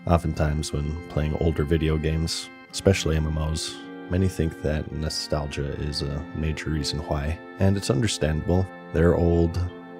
Oftentimes when playing older video games, especially MMOs, many think that nostalgia is a major reason why, and it's understandable. They're old,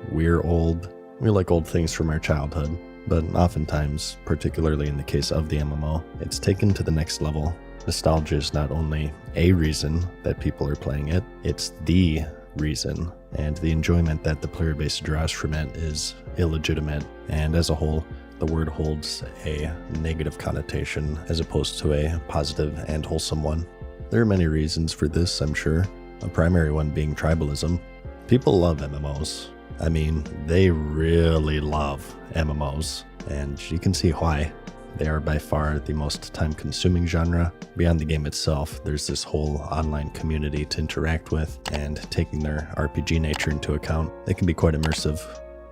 we're old, we like old things from our childhood, but oftentimes, particularly in the case of the MMO, it's taken to the next level. Nostalgia is not only a reason that people are playing it, it's the reason, and the enjoyment that the player base draws from it is illegitimate, and as a whole, the word holds a negative connotation as opposed to a positive and wholesome one. There are many reasons for this, I'm sure, a primary one being tribalism. People love MMOs. I mean, they really love MMOs, and you can see why. They are by far the most time-consuming genre. Beyond the game itself, there's this whole online community to interact with, and taking their RPG nature into account, they can be quite immersive.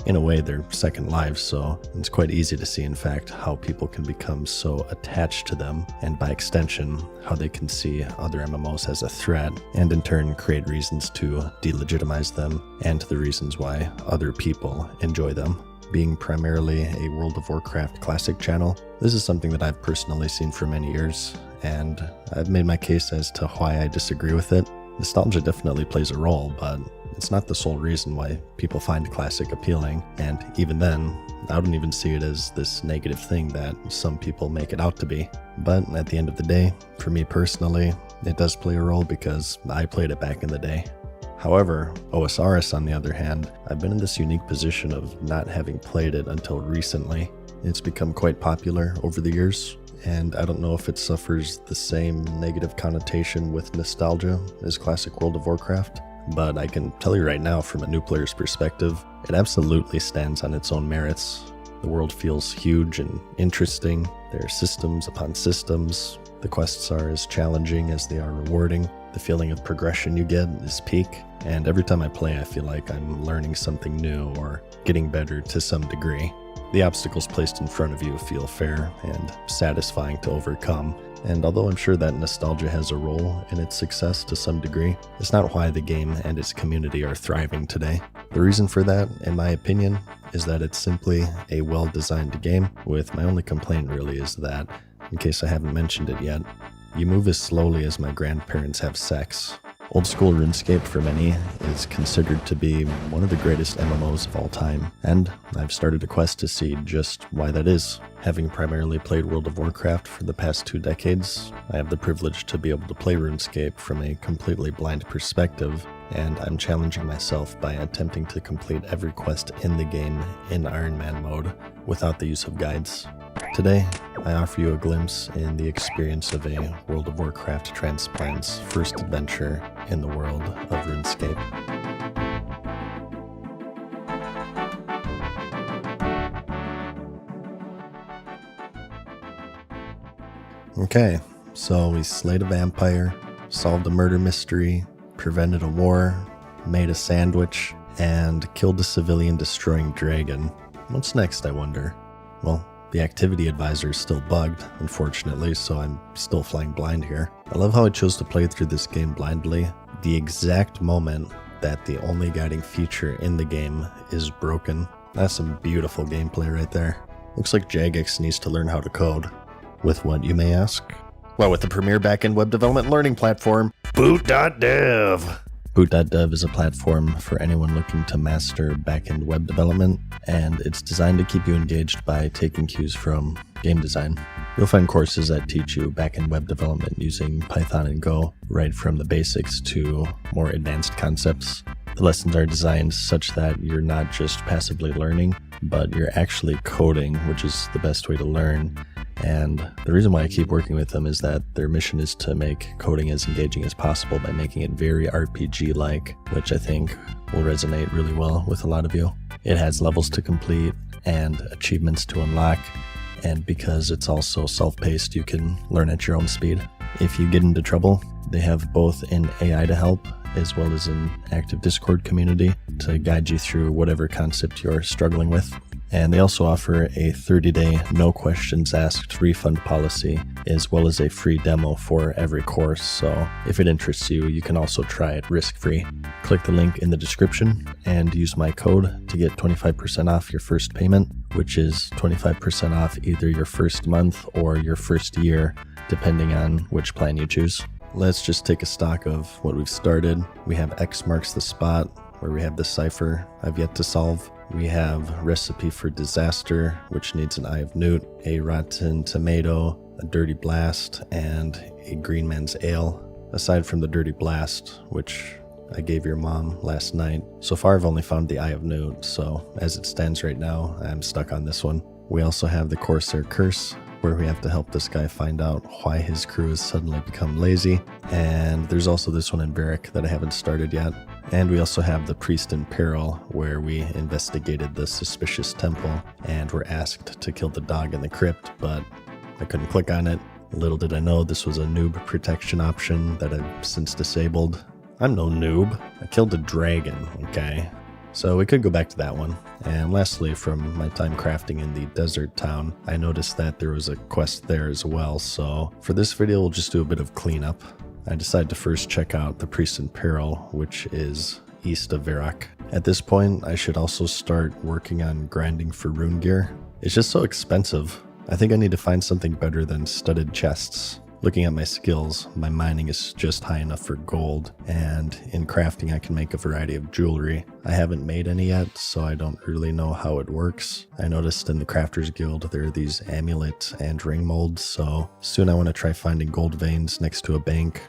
In a way, they're second lives, so it's quite easy to see, in fact, how people can become so attached to them, and by extension, how they can see other MMOs as a threat, and in turn create reasons to delegitimize them, and the reasons why other people enjoy them. Being primarily a World of Warcraft classic channel, this is something that I've personally seen for many years, and I've made my case as to why I disagree with it. Nostalgia definitely plays a role, but it's not the sole reason why people find classic appealing, and even then, I don't even see it as this negative thing that some people make it out to be. But at the end of the day, for me personally, it does play a role because I played it back in the day. However, OSRS on the other hand, I've been in this unique position of not having played it until recently. It's become quite popular over the years, and I don't know if it suffers the same negative connotation with nostalgia as classic World of Warcraft, but I can tell you right now from a new player's perspective, it absolutely stands on its own merits. The world feels huge and interesting, there are systems upon systems, the quests are as challenging as they are rewarding, the feeling of progression you get is peak, and every time I play I feel like I'm learning something new or getting better to some degree. The obstacles placed in front of you feel fair and satisfying to overcome, and although I'm sure that nostalgia has a role in its success to some degree, it's not why the game and its community are thriving today. The reason for that, in my opinion, is that it's simply a well-designed game, with my only complaint really is that, in case I haven't mentioned it yet, you move as slowly as my grandparents have sex. Old school RuneScape for many is considered to be one of the greatest MMOs of all time, and I've started a quest to see just why that is. Having primarily played World of Warcraft for the past 2 decades, I have the privilege to be able to play RuneScape from a completely blind perspective, and I'm challenging myself by attempting to complete every quest in the game in Iron Man mode without the use of guides. Today, I offer you a glimpse in the experience of a World of Warcraft transplant's first adventure in the world of RuneScape. Okay, so we slayed a vampire, solved a murder mystery, prevented a war, made a sandwich, and killed a civilian destroying dragon. What's next, I wonder? Well, the activity advisor is still bugged, unfortunately, so I'm still flying blind here. I love how I chose to play through this game blindly. The exact moment that the only guiding feature in the game is broken. That's some beautiful gameplay right there. Looks like Jagex needs to learn how to code. With what, you may ask? Well, with the premier backend web development learning platform, Boot.dev. Boot.dev is a platform for anyone looking to master backend web development, and it's designed to keep you engaged by taking cues from game design. You'll find courses that teach you backend web development using Python and Go, right from the basics to more advanced concepts. The lessons are designed such that you're not just passively learning, but you're actually coding, which is the best way to learn. And the reason why I keep working with them is that their mission is to make coding as engaging as possible by making it very RPG-like, which I think will resonate really well with a lot of you. It has levels to complete and achievements to unlock, and because it's also self-paced, you can learn at your own speed. If you get into trouble, they have both an AI to help as well as an active Discord community to guide you through whatever concept you're struggling with. And they also offer a 30-day no questions asked refund policy, as well as a free demo for every course. So if it interests you, you can also try it risk-free. Click the link in the description and use my code to get 25% off your first payment, which is 25% off either your first month or your first year, depending on which plan you choose. Let's just take a stock of what we've started. We have X marks the spot, where we have the cipher I've yet to solve. We have Recipe for Disaster, which needs an Eye of Newt, a Rotten Tomato, a Dirty Blast, and a Green Man's Ale. Aside from the Dirty Blast, which I gave your mom last night, so far I've only found the Eye of Newt, so as it stands right now, I'm stuck on this one. We also have the Corsair Curse, where we have to help this guy find out why his crew has suddenly become lazy. And there's also this one in Barrack that I haven't started yet. And we also have the Priest in Peril, where we investigated the suspicious temple and were asked to kill the dog in the crypt, but I couldn't click on it. Little did I know this was a noob protection option that I've since disabled. I'm no noob. I killed a dragon, okay? So we could go back to that one. And lastly, from my time crafting in the desert town, I noticed that there was a quest there as well. So for this video, we'll just do a bit of cleanup. I decided to first check out the Priest in Peril, which is east of Varrock. At this point, I should also start working on grinding for rune gear. It's just so expensive. I think I need to find something better than studded chests. Looking at my skills, my mining is just high enough for gold, and in crafting I can make a variety of jewelry. I haven't made any yet, so I don't really know how it works. I noticed in the Crafters Guild there are these amulet and ring molds, so soon I want to try finding gold veins next to a bank,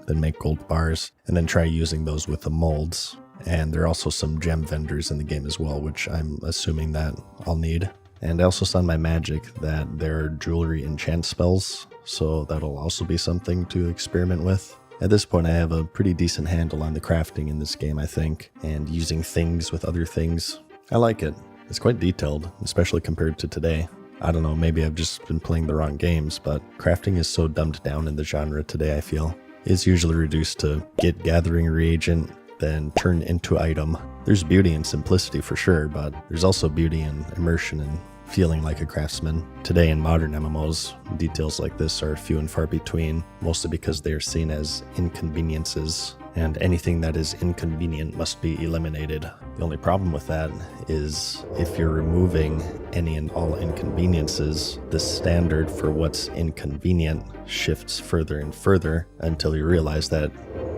then make gold bars, and then try using those with the molds. And there are also some gem vendors in the game as well, which I'm assuming that I'll need. And I also saw in my magic that there are jewelry enchant spells, so that'll also be something to experiment with. At this point, I have a pretty decent handle on the crafting in this game, I think, and using things with other things. I like it. It's quite detailed, especially compared to today. I don't know, maybe I've just been playing the wrong games, but crafting is so dumbed down in the genre today, I feel. It's usually reduced to get gathering reagent, then turn into item. There's beauty in simplicity for sure, but there's also beauty in immersion and feeling like a craftsman. Today in modern MMOs, details like this are few and far between, mostly because they are seen as inconveniences, and anything that is inconvenient must be eliminated. The only problem with that is if you're removing any and all inconveniences, the standard for what's inconvenient shifts further and further until you realize that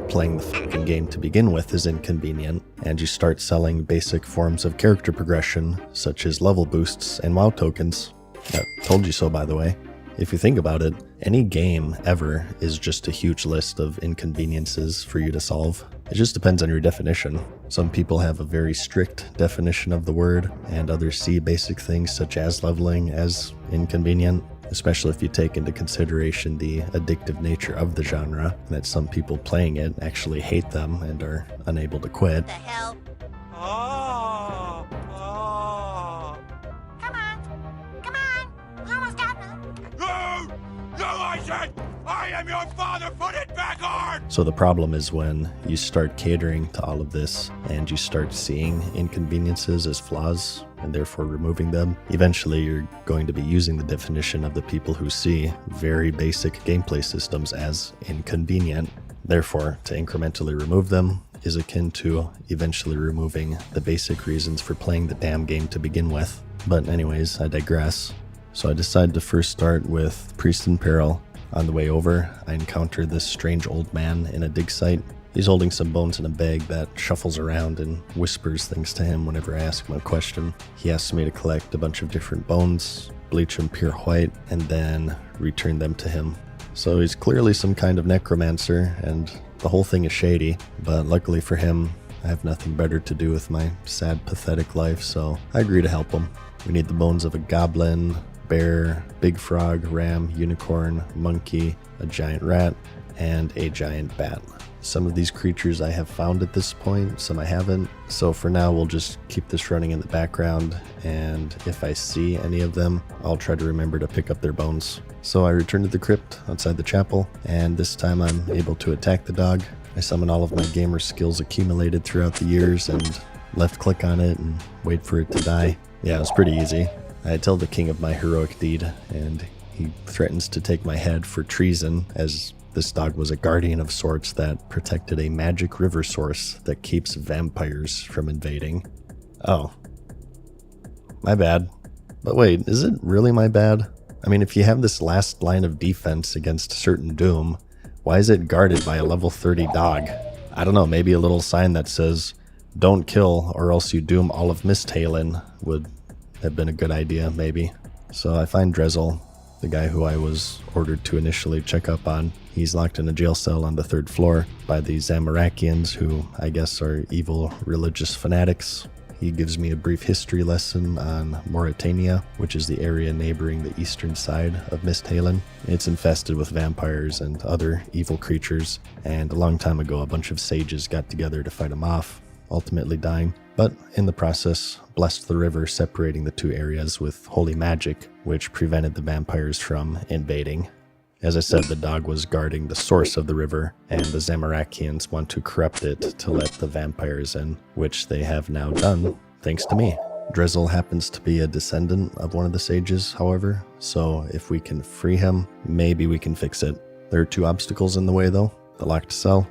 playing the fucking game to begin with is inconvenient, and you start selling basic forms of character progression, such as level boosts and WoW tokens. Told you so, by the way. If you think about it, any game ever is just a huge list of inconveniences for you to solve. It just depends on your definition. Some people have a very strict definition of the word, and others see basic things such as leveling as inconvenient, especially if you take into consideration the addictive nature of the genre, and that some people playing it actually hate them and are unable to quit. The hell? Come on, we almost got them. No, I said, I am your father, put it back on! So the problem is when you start catering to all of this and you start seeing inconveniences as flaws and therefore removing them, eventually you're going to be using the definition of the people who see very basic gameplay systems as inconvenient. Therefore, to incrementally remove them is akin to eventually removing the basic reasons for playing the damn game to begin with. But anyways, I digress. So I decided to first start with Priest in Peril. On the way over, I encountered this strange old man in a dig site. He's holding some bones in a bag that shuffles around and whispers things to him whenever I ask him a question. He asks me to collect a bunch of different bones, bleach them pure white, and then return them to him. So he's clearly some kind of necromancer, and the whole thing is shady, but luckily for him, I have nothing better to do with my sad, pathetic life, so I agree to help him. We need the bones of a goblin, bear, big frog, ram, unicorn, monkey, a giant rat, and a giant bat. Some of these creatures I have found at this point, some I haven't. So for now, we'll just keep this running in the background, and if I see any of them, I'll try to remember to pick up their bones. So I return to the crypt outside the chapel, and this time I'm able to attack the dog. I summon all of my gamer skills accumulated throughout the years and left click on it and wait for it to die. Yeah, it was pretty easy. I tell the king of my heroic deed, and he threatens to take my head for treason, as this dog was a guardian of sorts that protected a magic river source that keeps vampires from invading. Oh. My bad. But wait, is it really my bad? I mean, if you have this last line of defense against certain doom, why is it guarded by a level 30 dog? I don't know, maybe a little sign that says, don't kill or else you doom all of Misthalen would have been a good idea, maybe. So I find Drezel, the guy who I was ordered to initially check up on. He's locked in a jail cell on the 3rd floor by the Zamarakians, who I guess are evil religious fanatics. He gives me a brief history lesson on Mauritania, which is the area neighboring the eastern side of Misthalen. It's infested with vampires and other evil creatures, and a long time ago a bunch of sages got together to fight them off, ultimately dying, but in the process blessed the river, separating the two areas with holy magic, which prevented the vampires from invading. As I said, the dog was guarding the source of the river, and the Zamarakians want to corrupt it to let the vampires in, which they have now done, thanks to me. Drezel happens to be a descendant of one of the sages, however, so if we can free him, maybe we can fix it. There are 2 obstacles in the way though, the locked cell,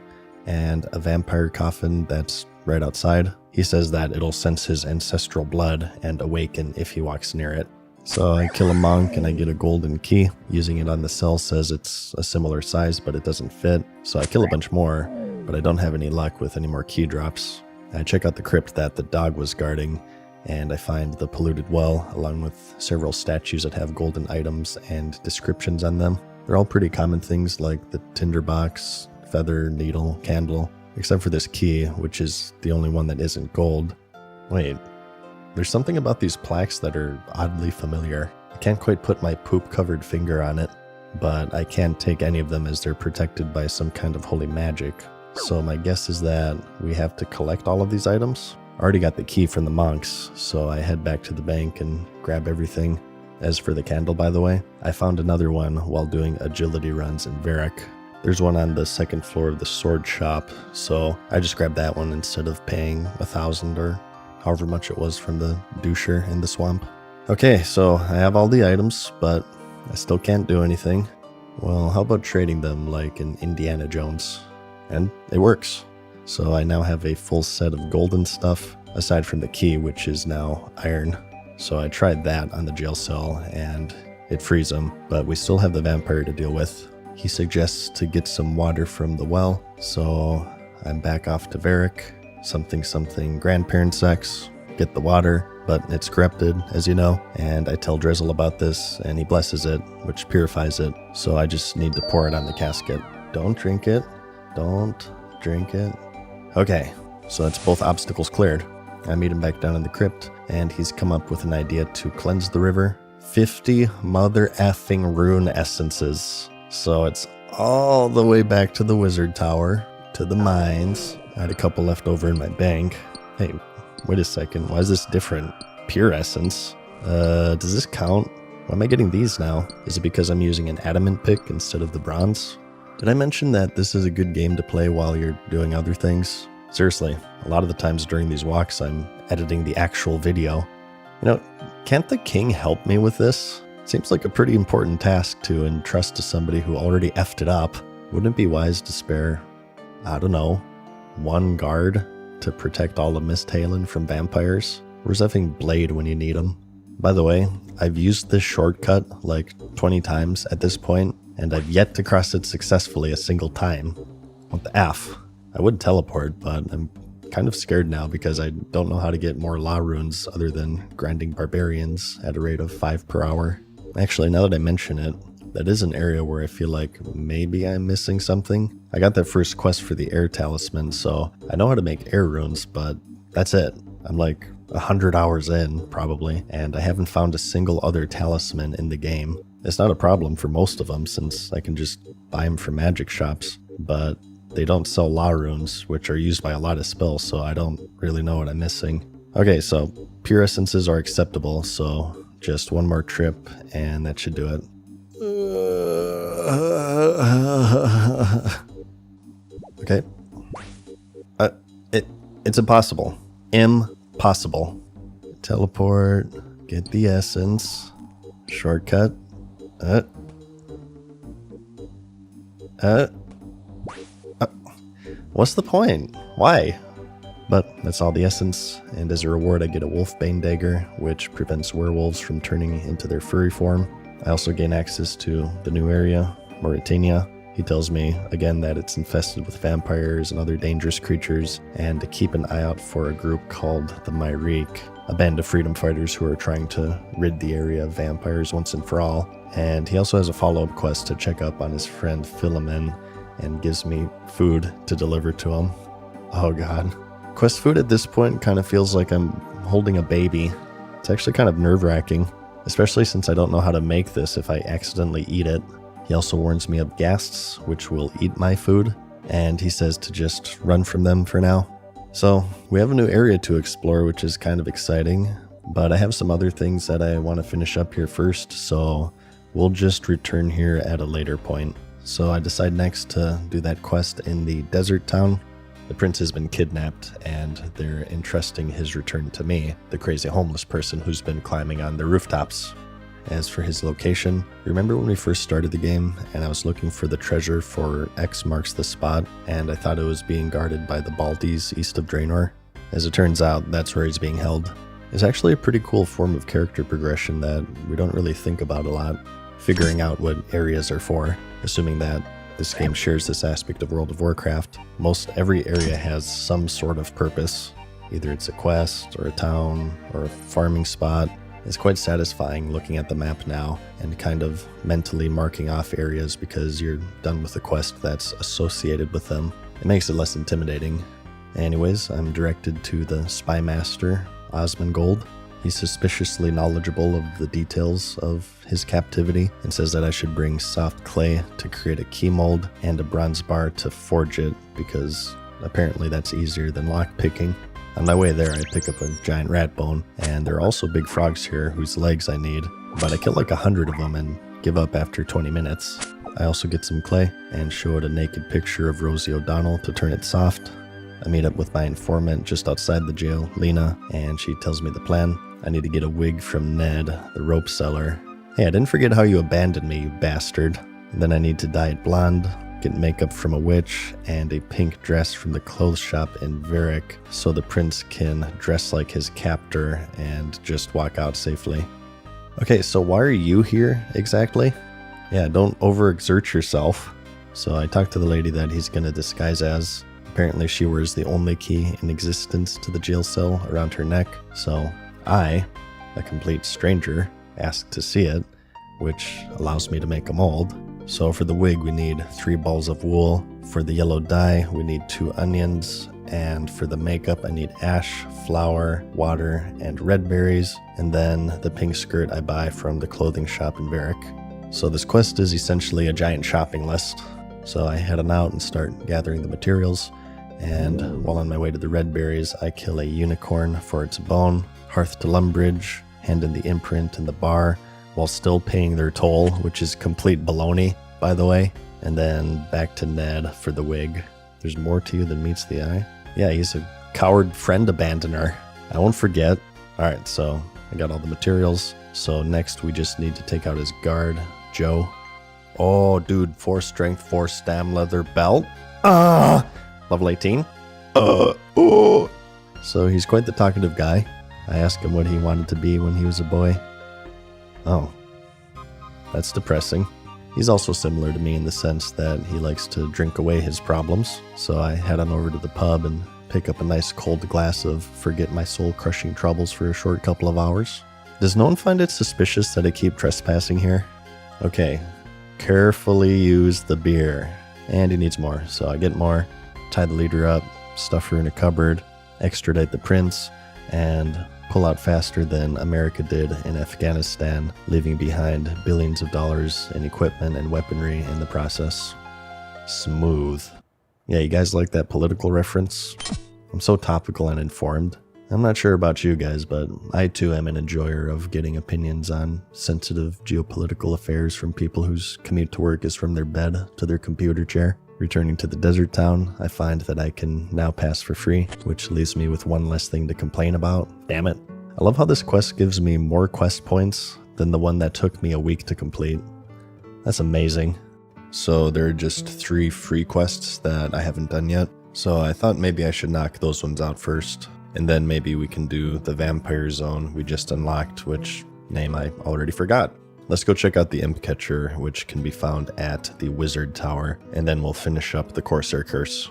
and a vampire coffin that's right outside. He says that it'll sense his ancestral blood and awaken if he walks near it. So I kill a monk and I get a golden key. Using it on the cell says it's a similar size, but it doesn't fit. So I kill a bunch more, but I don't have any luck with any more key drops. I check out the crypt that the dog was guarding, and I find the polluted well, along with several statues that have golden items and descriptions on them. They're all pretty common things like the tinderbox, feather, needle, candle, except for this key, which is the only one that isn't gold. Wait. There's something about these plaques that are oddly familiar. I can't quite put my poop-covered finger on it, but I can't take any of them as they're protected by some kind of holy magic. So my guess is that we have to collect all of these items. I already got the key from the monks, so I head back to the bank and grab everything. As for the candle, by the way, I found another one while doing agility runs in Varric. There's one on the 2nd floor of the sword shop, so I just grabbed that one instead of paying 1,000 or however much it was from the doucher in the swamp. Okay, so I have all the items, but I still can't do anything. Well, how about trading them like in Indiana Jones? And it works. So I now have a full set of golden stuff, aside from the key, which is now iron. So I tried that on the jail cell, and it frees him, but we still have the vampire to deal with. He suggests to get some water from the well, so I'm back off to Varric. Something grandparent sex, get the water, but it's corrupted, as you know, and I tell Drezel about this, and he blesses it, which purifies it, so I just need to pour it on the casket. Don't drink it. Don't drink it. Okay, so that's both obstacles cleared. I meet him back down in the crypt, and he's come up with an idea to cleanse the river. 50 mother effing rune essences. So it's all the way back to the wizard tower, to the mines. I had a couple left over in my bank. Hey, wait a second. Why is this different? Pure essence. Does this count? Why am I getting these now? Is it because I'm using an adamant pick instead of the bronze? Did I mention that this is a good game to play while you're doing other things? Seriously, a lot of the times during these walks, I'm editing the actual video. You know, can't the king help me with this? Seems like a pretty important task to entrust to somebody who already effed it up. Wouldn't it be wise to spare, I don't know, 1 guard to protect all of Misthalen from vampires? Where's effing Blade when you need him? By the way, I've used this shortcut like 20 times at this point, and I've yet to cross it successfully a single time. What the F? I would teleport, but I'm kind of scared now because I don't know how to get more law runes other than grinding barbarians at a rate of 5 per hour. Actually, now that I mention it, that is an area where I feel like maybe I'm missing something. I got that first quest for the air talisman, so I know how to make air runes, but that's it. I'm like 100 hours in, probably, and I haven't found a single other talisman in the game. It's not a problem for most of them, since I can just buy them from magic shops, but they don't sell law runes, which are used by a lot of spells, so I don't really know what I'm missing. Okay, so pure essences are acceptable, so just 1 more trip, and that should do it. Okay. It's impossible. Impossible. Teleport. Get the essence. Shortcut. What's the point? Why? But that's all the essence, and as a reward I get a Wolfbane dagger, which prevents werewolves from turning into their furry form. I also gain access to the new area, Mauritania. He tells me again that it's infested with vampires and other dangerous creatures, and to keep an eye out for a group called the Myrique, a band of freedom fighters who are trying to rid the area of vampires once and for all. And he also has a follow-up quest to check up on his friend Philomen, and gives me food to deliver to him. Oh god. Quest food at this point kind of feels like I'm holding a baby. It's actually kind of nerve-wracking, especially since I don't know how to make this if I accidentally eat it. He also warns me of ghasts, which will eat my food, and he says to just run from them for now. So we have a new area to explore, which is kind of exciting, but I have some other things that I want to finish up here first, so we'll just return here at a later point. So I decide next to do that quest in the desert town. The prince has been kidnapped, and they're entrusting his return to me, the crazy homeless person who's been climbing on the rooftops. As for his location, remember when we first started the game and I was looking for the treasure for X marks the spot, and I thought it was being guarded by the Balties east of Draenor? As it turns out, that's where he's being held. It's actually a pretty cool form of character progression that we don't really think about a lot, figuring out what areas are for, assuming that this game shares this aspect of World of Warcraft. Most every area has some sort of purpose. Either it's a quest, or a town, or a farming spot. It's quite satisfying looking at the map now and kind of mentally marking off areas because you're done with the quest that's associated with them. It makes it less intimidating. Anyways, I'm directed to the Spy Master, Osmongold. He's suspiciously knowledgeable of the details of his captivity and says that I should bring soft clay to create a key mold and a bronze bar to forge it because apparently that's easier than lockpicking. On my way there, I pick up a giant rat bone, and there are also big frogs here whose legs I need, but I kill like 100 of them and give up after 20 minutes. I also get some clay and show it a naked picture of Rosie O'Donnell to turn it soft. I meet up with my informant just outside the jail, Lena, and she tells me the plan. I need to get a wig from Ned, the rope seller. Hey, I didn't forget how you abandoned me, you bastard. And then I need to dye it blonde, get makeup from a witch, and a pink dress from the clothes shop in Varric so the prince can dress like his captor and just walk out safely. Okay, so why are you here exactly? Yeah, don't overexert yourself. So I talked to the lady that he's gonna disguise as. Apparently she wears the only key in existence to the jail cell around her neck, so I, a complete stranger, asked to see it, which allows me to make a mold. So for the wig we need 3 balls of wool, for the yellow dye we need 2 onions, and for the makeup I need ash, flour, water, and red berries, and then the pink skirt I buy from the clothing shop in Varric. So this quest is essentially a giant shopping list. So I head on out and start gathering the materials, and while on my way to the red berries I kill a unicorn for its bone, hearth to Lumbridge, hand in the imprint and the bar, while still paying their toll, which is complete baloney, by the way, and then back to Ned for the wig. There's more to you than meets the eye. Yeah, he's a coward friend abandoner. I won't forget. Alright, so I got all the materials, so next we just need to take out his guard, Joe. Oh, dude, 4 strength, 4 stam leather belt. Level 18. Oh. So he's quite the talkative guy. I asked him what he wanted to be when he was a boy. Oh, that's depressing. He's also similar to me in the sense that he likes to drink away his problems. So I head on over to the pub and pick up a nice cold glass of forget my soul-crushing troubles for a short couple of hours. Does no one find it suspicious that I keep trespassing here? Okay, carefully use the beer. And he needs more, so I get more, tie the leader up, stuff her in a cupboard, extradite the prince, and pull out faster than America did in Afghanistan, leaving behind billions of dollars in equipment and weaponry in the process. Smooth. Yeah, you guys like that political reference? I'm so topical and informed. I'm not sure about you guys, but I too am an enjoyer of getting opinions on sensitive geopolitical affairs from people whose commute to work is from their bed to their computer chair. Returning to the desert town, I find that I can now pass for free, which leaves me with one less thing to complain about. Damn it. I love how this quest gives me more quest points than the one that took me a week to complete. That's amazing. So there are just 3 free quests that I haven't done yet. So I thought maybe I should knock those ones out first. And then maybe we can do the vampire zone we just unlocked, which name I already forgot. Let's go check out the imp catcher, which can be found at the wizard tower. And then we'll finish up the Corsair curse.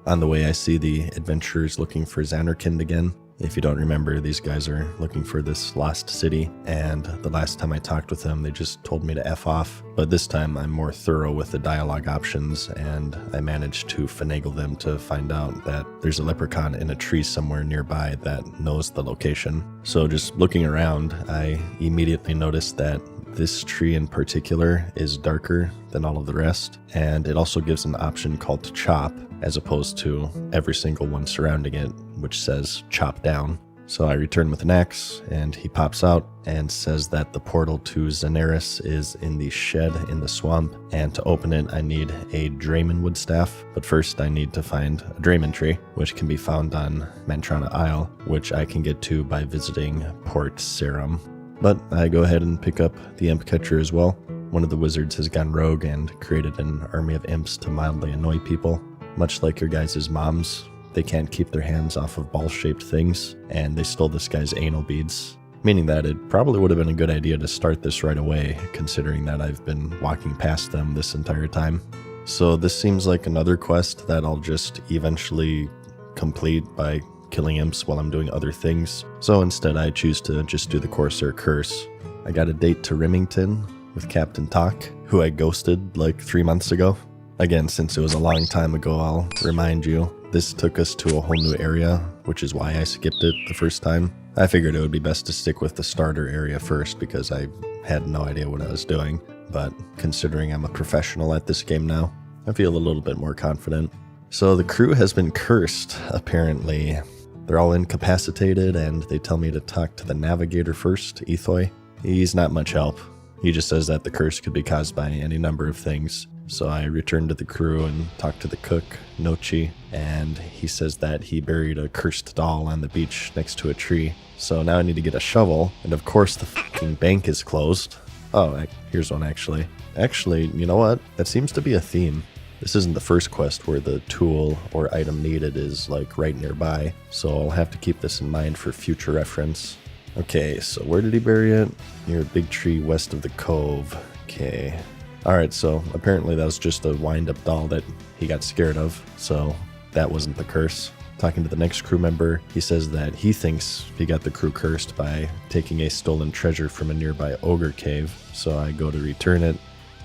On the way, I see the adventurers looking for Xanarkand again. If you don't remember, these guys are looking for this lost city, and the last time I talked with them, they just told me to F off. But this time, I'm more thorough with the dialogue options, and I managed to finagle them to find out that there's a leprechaun in a tree somewhere nearby that knows the location. So just looking around, I immediately noticed that this tree in particular is darker than all of the rest, and it also gives an option called chop, as opposed to every single one surrounding it, which says chop down. So I return with an axe, and he pops out and says that the portal to Xanaris is in the shed in the swamp, and to open it I need a Draymanwood staff, but first I need to find a Drayman tree, which can be found on Mantrana Isle, which I can get to by visiting Port Sarum. But I go ahead and pick up the imp catcher as well. One of the wizards has gone rogue and created an army of imps to mildly annoy people. Much like your guys' moms, they can't keep their hands off of ball-shaped things, and they stole this guy's anal beads. Meaning that it probably would have been a good idea to start this right away, considering that I've been walking past them this entire time. So this seems like another quest that I'll just eventually complete by killing imps while I'm doing other things. So instead I choose to just do the Corsair curse. I got a date to Remington with Captain Talk, who I ghosted like 3 months ago. Again, since it was a long time ago, I'll remind you, this took us to a whole new area, which is why I skipped it the first time. I figured it would be best to stick with the starter area first because I had no idea what I was doing, but considering I'm a professional at this game now, I feel a little bit more confident. So the crew has been cursed, apparently. They're all incapacitated, and they tell me to talk to the navigator first, Ethoi. He's not much help. He just says that the curse could be caused by any number of things. So I return to the crew and talk to the cook, Nochi, and he says that he buried a cursed doll on the beach next to a tree. So now I need to get a shovel, and of course the fucking bank is closed. Oh, here's one actually. Actually, you know what? That seems to be a theme. This isn't the first quest where the tool or item needed is like right nearby, so I'll have to keep this in mind for future reference. Okay, so where did he bury it? Near a big tree west of the cove. Okay. Alright, so apparently that was just a wind-up doll that he got scared of, so that wasn't the curse. Talking to the next crew member, he says that he thinks he got the crew cursed by taking a stolen treasure from a nearby ogre cave, so I go to return it,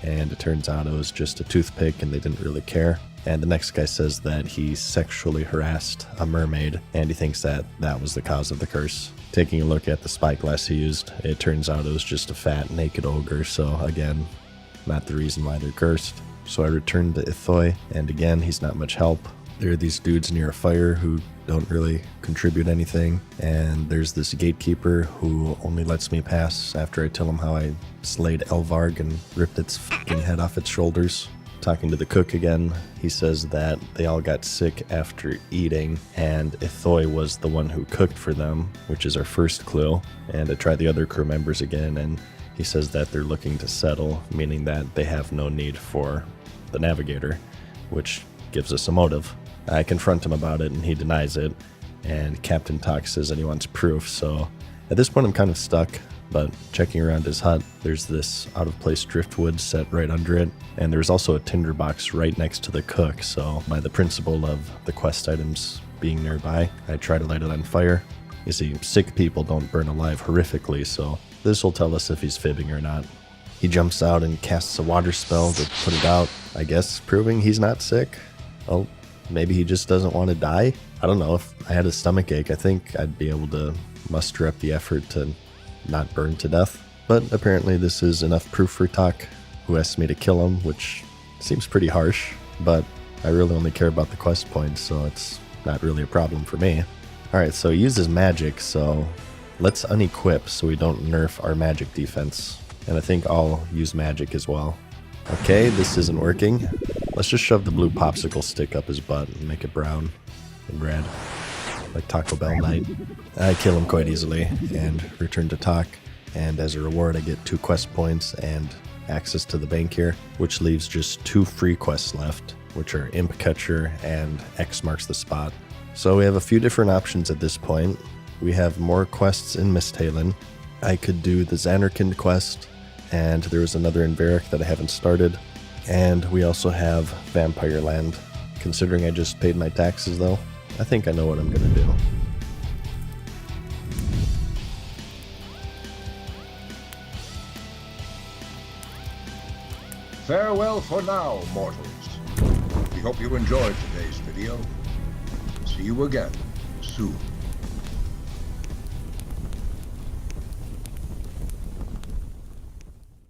and it turns out it was just a toothpick and they didn't really care. And the next guy says that he sexually harassed a mermaid, and he thinks that that was the cause of the curse. Taking a look at the spyglass he used, it turns out it was just a fat, naked ogre, so again, not the reason why they're cursed. So I return to Ithoi, and again, he's not much help. There are these dudes near a fire who don't really contribute anything, and there's this gatekeeper who only lets me pass after I tell him how I slayed Elvarg and ripped its fucking head off its shoulders. Talking to the cook again, he says that they all got sick after eating, and Ithoi was the one who cooked for them, which is our first clue. And I try the other crew members again, and he says that they're looking to settle, meaning that they have no need for the navigator, which gives us a motive. I confront him about it, and he denies it, and Captain Talk says that he wants proof, so at this point I'm kind of stuck. But checking around his hut, there's this out-of-place driftwood set right under it, and there's also a tinderbox right next to the cook, so by the principle of the quest items being nearby, I try to light it on fire. You see, sick people don't burn alive horrifically, so this will tell us if he's fibbing or not. He jumps out and casts a water spell to put it out, I guess proving he's not sick. Well, maybe he just doesn't want to die? I don't know, if I had a stomachache, I think I'd be able to muster up the effort to not burn to death. But apparently this is enough proof for Talk, who asks me to kill him, which seems pretty harsh, but I really only care about the quest points, so it's not really a problem for me. Alright, so he uses magic, so let's unequip so we don't nerf our magic defense. And I think I'll use magic as well. Okay, this isn't working. Let's just shove the blue popsicle stick up his butt and make it brown and red. like Taco Bell night. I kill him quite easily and return to talk, and as a reward I get 2 quest points and access to the bank here, which leaves just 2 free quests left, which are Imp Catcher and X Marks the Spot. So we have a few different options at this point. We have more quests in Misthalen. I could do the Xanarkand quest, and there was another in Varric that I haven't started. And we also have Vampire Land. Considering I just paid my taxes though, I think I know what I'm gonna do. Farewell for now, mortals. We hope you enjoyed today's video. See you again soon.